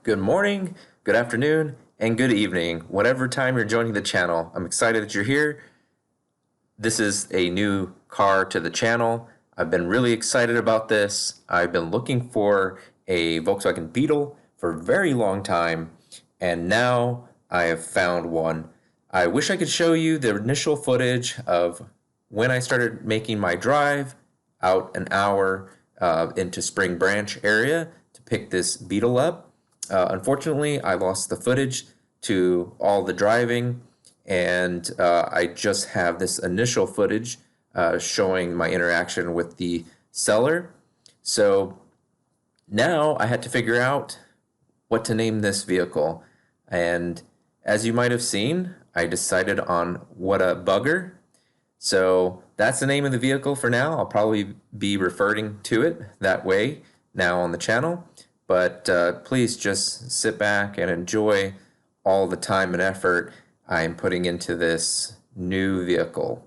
Good morning, good afternoon, and good evening, whatever time you're joining the channel. I'm excited that you're here. This is a new car to the channel. I've been really excited about this. I've been looking for a Volkswagen Beetle for a very long time, and now I have found one. I wish I could show you the initial footage of when I started making my drive out an hour into Spring Branch area to pick this Beetle up. Unfortunately, I lost the footage to all the driving, and I just have this initial footage showing my interaction with the seller. So now I had to figure out what to name this vehicle. And as you might have seen, I decided on What a Bugger. So that's the name of the vehicle for now. I'll probably be referring to it that way now on the channel. But please just sit back and enjoy all the time and effort I'm putting into this new vehicle.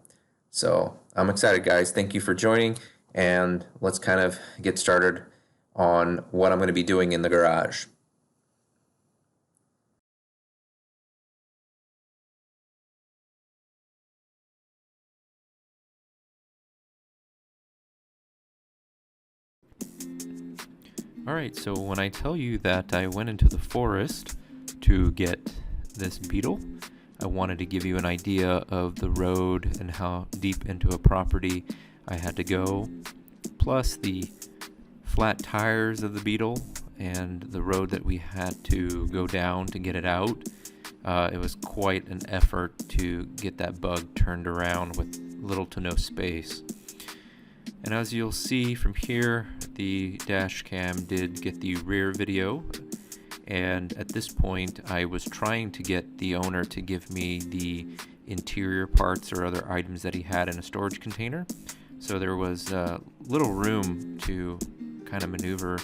So I'm excited, guys. Thank you for joining, and let's kind of get started on what I'm going to be doing in the garage. Alright, so when I tell you that I went into the forest to get this Beetle, I wanted to give you an idea of the road and how deep into a property I had to go, plus the flat tires of the Beetle and the road that we had to go down to get it out. It was quite an effort to get that bug turned around with little to no space. And as you'll see from here, the dash cam did get the rear video, and at this point I was trying to get the owner to give me the interior parts or other items that he had in a storage container, so there was little room to kind of maneuver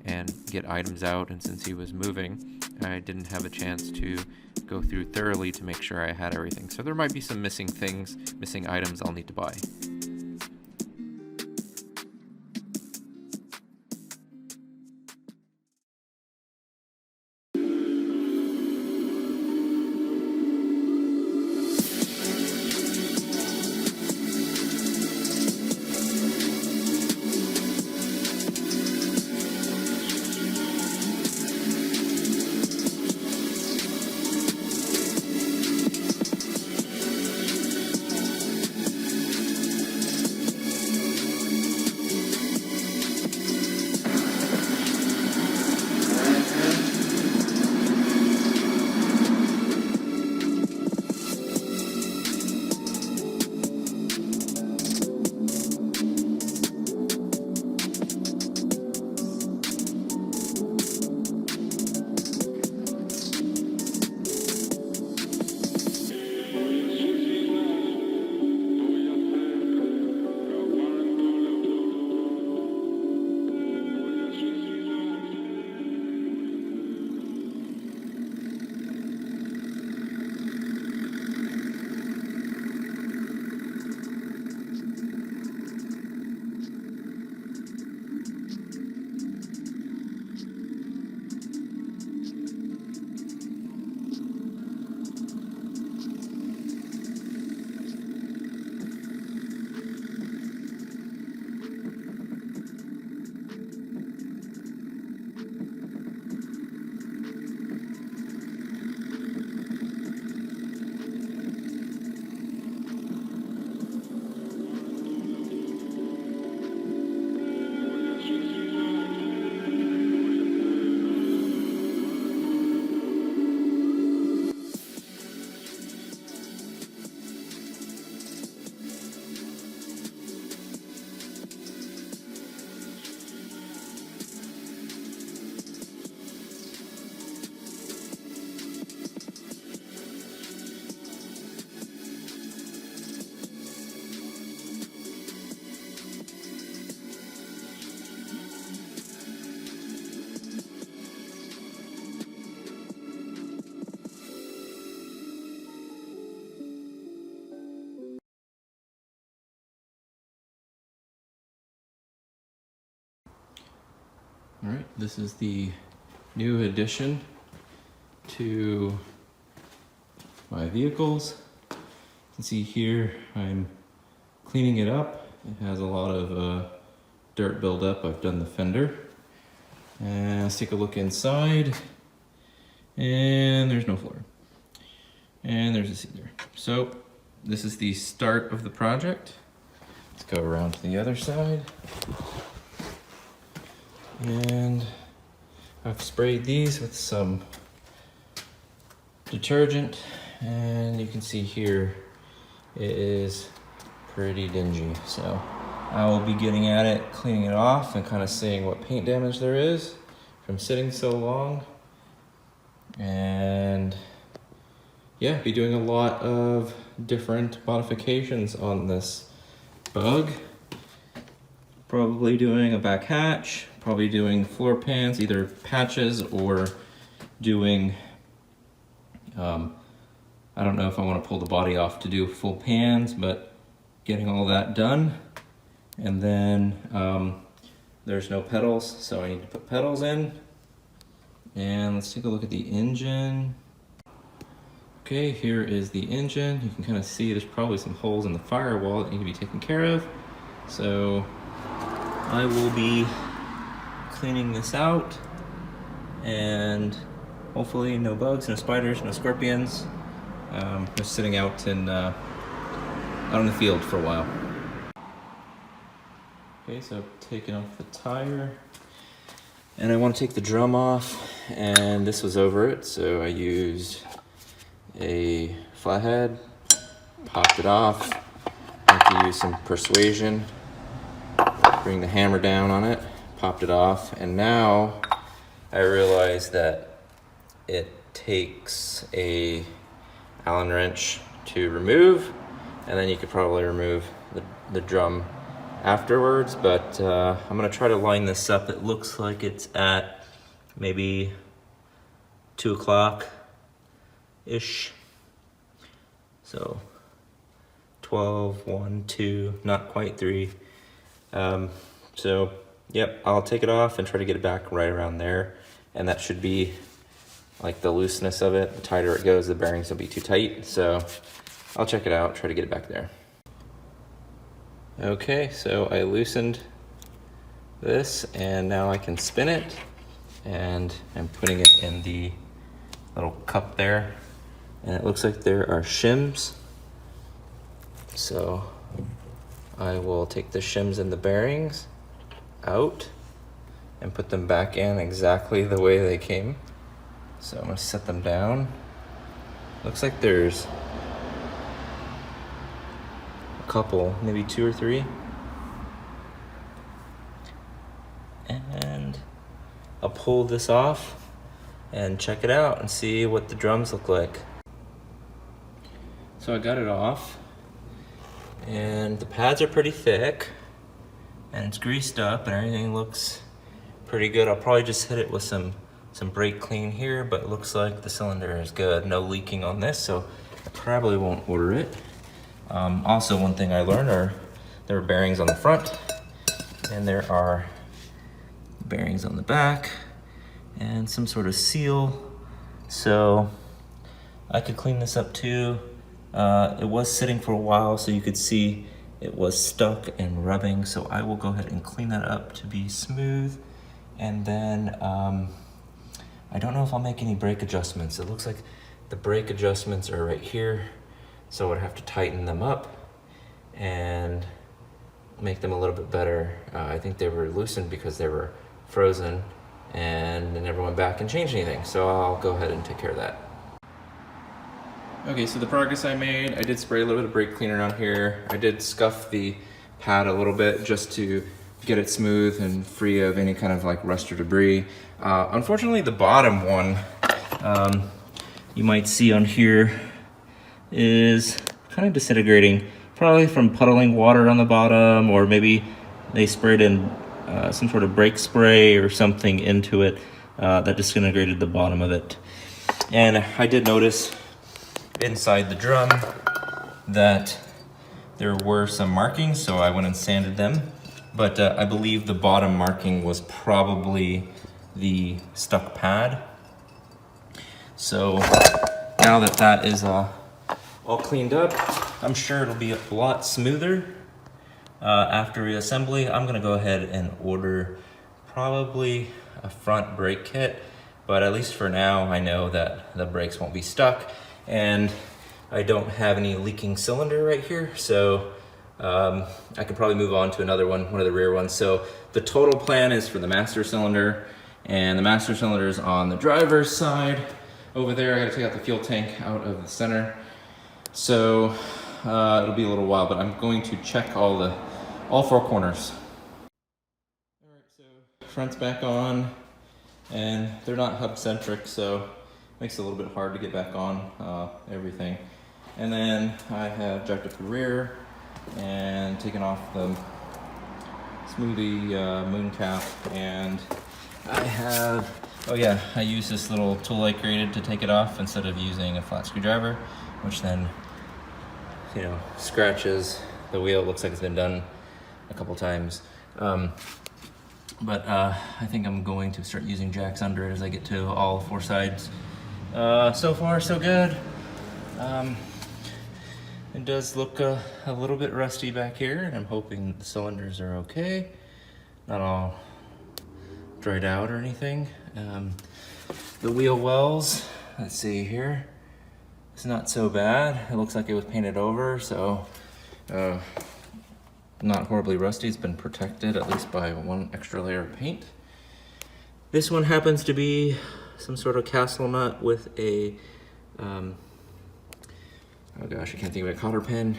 and get items out, and since he was moving, I didn't have a chance to go through thoroughly to make sure I had everything. So there might be some missing items I'll need to buy. Alright, this is the new addition to my vehicles. You can see here I'm cleaning it up. It has a lot of dirt buildup. I've done the fender. And let's take a look inside. And there's no floor. And there's a seat there. So this is the start of the project. Let's go around to the other side. And I've sprayed these with some detergent, and you can see here it is pretty dingy. So I will be getting at it, cleaning it off, and kind of seeing what paint damage there is from sitting so long. And yeah, be doing a lot of different modifications on this bug. Probably doing a back hatch, probably doing floor pans, either patches or doing, I don't know if I want to pull the body off to do full pans, but getting all that done. And then there's no pedals, so I need to put pedals in. And let's take a look at the engine. Okay, here is the engine. You can kind of see there's probably some holes in the firewall that need to be taken care of. So I will be cleaning this out, and hopefully no bugs, no spiders, no scorpions. Just sitting out in the field for a while. Okay, so I've taken off the tire, and I want to take the drum off, and this was over it, so I used a flathead, popped it off. I have to use some persuasion, bring the hammer down on it, popped it off, and now I realize that it takes a Allen wrench to remove, and then you could probably remove the drum afterwards, but I'm gonna try to line this up. It looks like it's at maybe 2 o'clock-ish. So 12, 1, 2, not quite 3. So yep, I'll take it off and try to get it back right around there. And that should be like the looseness of it. The tighter it goes, the bearings will be too tight. So I'll check it out, try to get it back there. Okay, so I loosened this, and now I can spin it, and I'm putting it in the little cup there, and it looks like there are shims. So I will take the shims and the bearings out and put them back in exactly the way they came. So I'm gonna set them down. Looks like there's couple, maybe 2 or 3. And I'll pull this off and check it out and see what the drums look like. So I got it off, and the pads are pretty thick, and it's greased up, and everything looks pretty good. I'll probably just hit it with some brake clean here, but it looks like the cylinder is good. No leaking on this, so I probably won't order it. Also, one thing I learned there are bearings on the front, and there are bearings on the back, and some sort of seal. So I could clean this up too. It was sitting for a while, so you could see it was stuck and rubbing. So I will go ahead and clean that up to be smooth. And then I don't know if I'll make any brake adjustments. It looks like the brake adjustments are right here. So I would have to tighten them up and make them a little bit better. I think they were loosened because they were frozen, and I never went back and changed anything. So I'll go ahead and take care of that. Okay, so the progress I made, I did spray a little bit of brake cleaner on here. I did scuff the pad a little bit just to get it smooth and free of any kind of like rust or debris. Unfortunately, the bottom one, you might see on here, is kind of disintegrating, probably from puddling water on the bottom, or maybe they sprayed in some sort of brake spray or something into it that disintegrated the bottom of it. And I did notice inside the drum that there were some markings, so I went and sanded them, but I believe the bottom marking was probably the stuck pad. So now that that is all cleaned up, I'm sure it'll be a lot smoother. After reassembly, I'm gonna go ahead and order probably a front brake kit, but at least for now, I know that the brakes won't be stuck, and I don't have any leaking cylinder right here, so I could probably move on to another one of the rear ones. So the total plan is for the master cylinder, and the master cylinder is on the driver's side. Over there, I gotta take out the fuel tank out of the center. So it'll be a little while, but I'm going to check all four corners. All right, so front's back on, and they're not hub centric, so it makes it a little bit hard to get back on everything. And then I have jacked up the rear and taken off the smoothie moon cap, and I have, oh yeah, I use this little tool I created to take it off instead of using a flat screwdriver, which then, you know, scratches the wheel. It looks like it's been done a couple times. But I think I'm going to start using jacks under it as I get to all four sides. So far, so good. It does look a little bit rusty back here, and I'm hoping the cylinders are okay. Not all dried out or anything. The wheel wells, let's see here. It's not so bad. It looks like it was painted over, so not horribly rusty. It's been protected at least by one extra layer of paint. This one happens to be some sort of castle nut with a, oh gosh, I can't think of a cotter pin.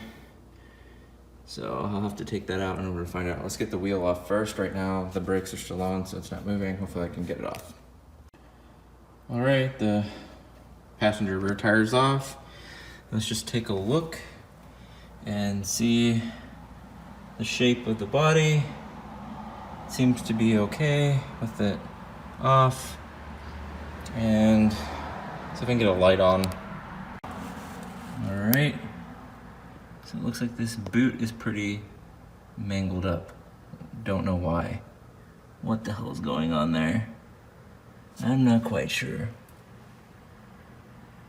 So I'll have to take that out in order to find out. Let's get the wheel off first. Right now the brakes are still on, so it's not moving. Hopefully I can get it off. All right, the passenger rear tire's off. Let's just take a look and see the shape of the body. Seems to be okay with it off. And see if I can get a light on. All right. So it looks like this boot is pretty mangled up. Don't know why. What the hell is going on there? I'm not quite sure.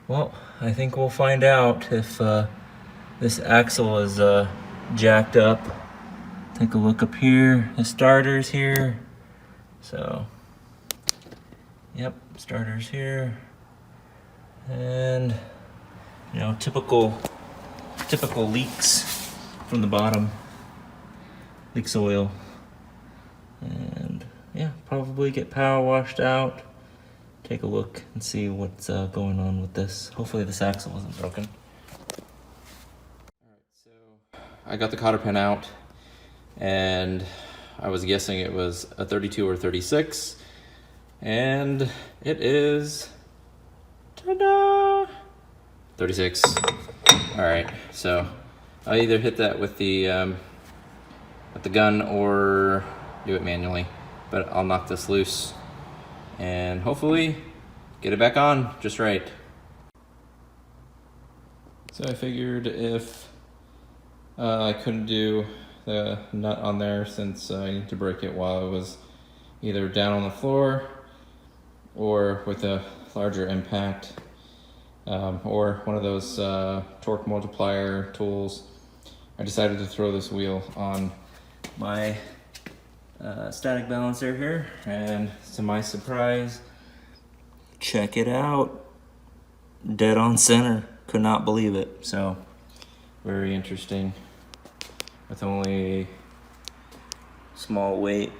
Well, I think we'll find out if this axle is jacked up. Take a look up here. The starter's here. So, yep, starter's here. And, you know, typical leaks from the bottom. Leaks oil. And yeah, probably get power washed out. Take a look and see what's going on with this. Hopefully this axle isn't broken. Alright, so I got the cotter pin out, and I was guessing it was a 32 or 36, and it is, ta-da, 36. Alright, so I'll either hit that with the gun or do it manually, but I'll knock this loose and hopefully get it back on just right. So I figured if I couldn't do the nut on there, since I need to break it while it was either down on the floor or with a larger impact, or one of those torque multiplier tools, I decided to throw this wheel on my static balancer here, and to my surprise, check it out, dead on center. Could not believe it. So very interesting, with only small weight.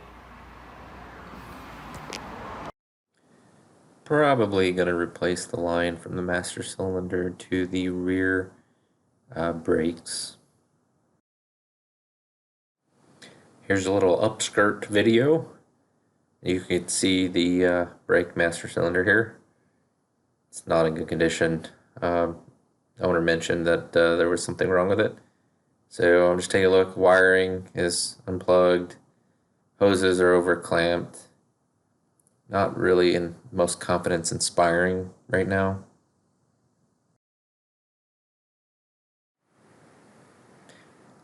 Probably gonna replace the line from the master cylinder to the rear brakes. Here's a little upskirt video. You can see the brake master cylinder here. It's not in good condition. Owner mentioned that there was something wrong with it. So I'm just taking a look. Wiring is unplugged. Hoses are over clamped. Not really in most confidence inspiring right now.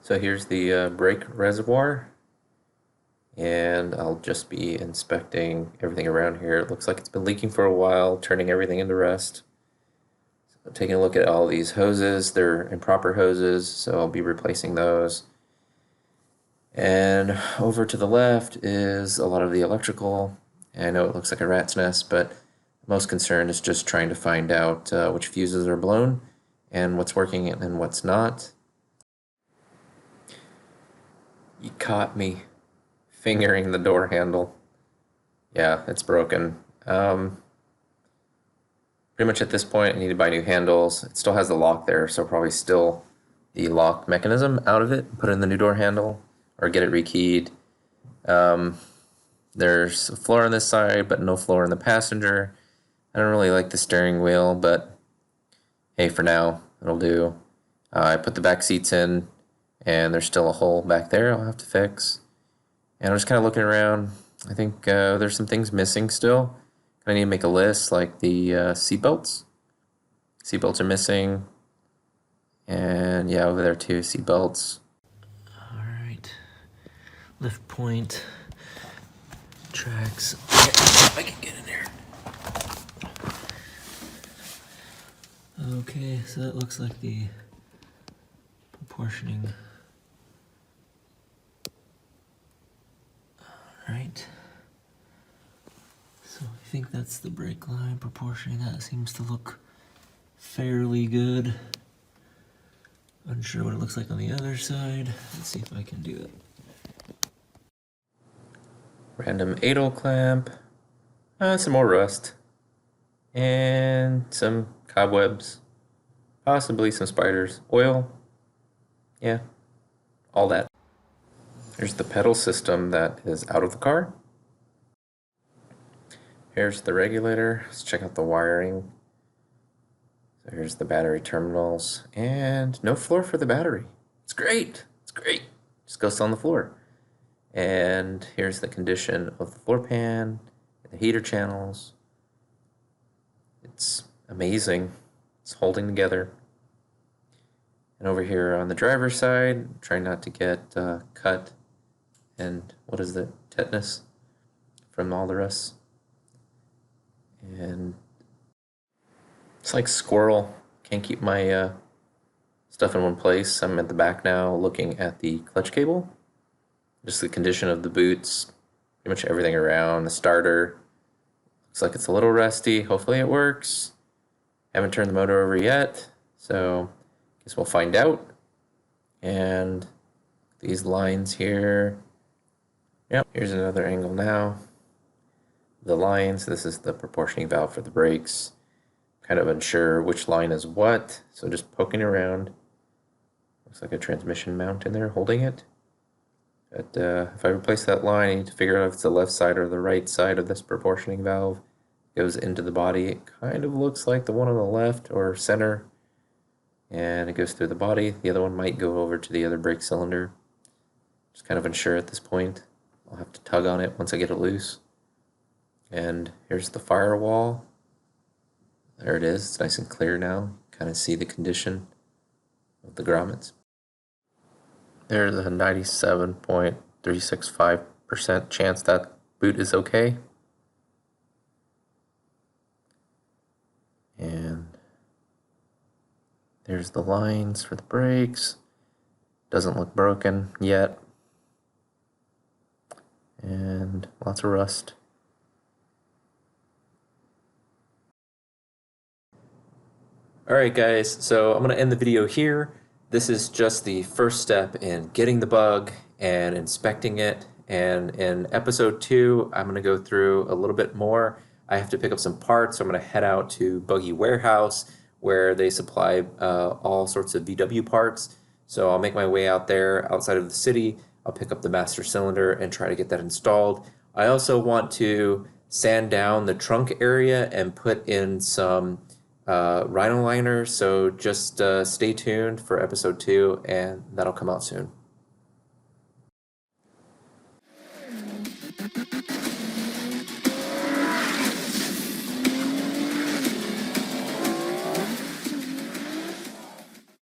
So here's the brake reservoir. and I'll just be inspecting everything around here. It looks like it's been leaking for a while, turning everything into rust. So taking a look at all these hoses, they're improper hoses, so I'll be replacing those. And over to the left is a lot of the electrical. I know it looks like a rat's nest, but most concern is just trying to find out which fuses are blown and what's working and what's not. You caught me fingering the door handle. Yeah, it's broken. Pretty much at this point I need to buy new handles. It still has the lock there, so probably still the lock mechanism out of it, put in the new door handle, or get it rekeyed. There's a floor on this side, but no floor in the passenger. I don't really like the steering wheel, but hey, for now, it'll do. I put the back seats in, and there's still a hole back there I'll have to fix. And I'm just kind of looking around. I think there's some things missing still. I need to make a list, like the seat belts. Seat belts are missing. And yeah, over there too, seat belts. All right, lift point, tracks. If I can get in there. Okay, so that looks like the proportioning. All right. So I think that's the brake line proportioning. That seems to look fairly good. Unsure what it looks like on the other side. Let's see if I can do it. Random idle clamp. Some more rust. And some cobwebs. Possibly some spiders. Oil. Yeah. All that. Here's the pedal system that is out of the car. Here's the regulator. Let's check out the wiring. So here's the battery terminals, and no floor for the battery. It's great. It's great. Just goes on the floor. And here's the condition of the floor pan, the heater channels. It's amazing. It's holding together. And over here on the driver's side, trying not to get cut and what is it, tetanus from all the rust. And it's like squirrel. Can't keep my stuff in one place. I'm at the back now looking at the clutch cable. Just the condition of the boots. Pretty much everything around. The starter. Looks like it's a little rusty. Hopefully it works. Haven't turned the motor over yet. So guess we'll find out. And these lines here. Yep, here's another angle now. The lines, this is the proportioning valve for the brakes. Kind of unsure which line is what, so just poking around. Looks like a transmission mount in there holding it. But if I replace that line, I need to figure out if it's the left side or the right side of this proportioning valve. It goes into the body. It kind of looks like the one on the left or center. And it goes through the body. The other one might go over to the other brake cylinder. Just kind of unsure at this point. I'll have to tug on it once I get it loose. And here's the firewall. There it is. It's nice and clear now. Kind of see the condition of the grommets. There's a 97.365% chance that boot is okay. And there's the lines for the brakes. Doesn't look broken yet. And lots of rust. Alright guys, so I'm going to end the video here. This is just the first step in getting the bug and inspecting it. And in episode 2, I'm going to go through a little bit more. I have to pick up some parts, so I'm going to head out to Buggy Warehouse where they supply all sorts of VW parts. So I'll make my way out there outside of the city. I'll pick up the master cylinder and try to get that installed. I also want to sand down the trunk area and put in some rhino liner, so just stay tuned for episode 2 and that'll come out soon.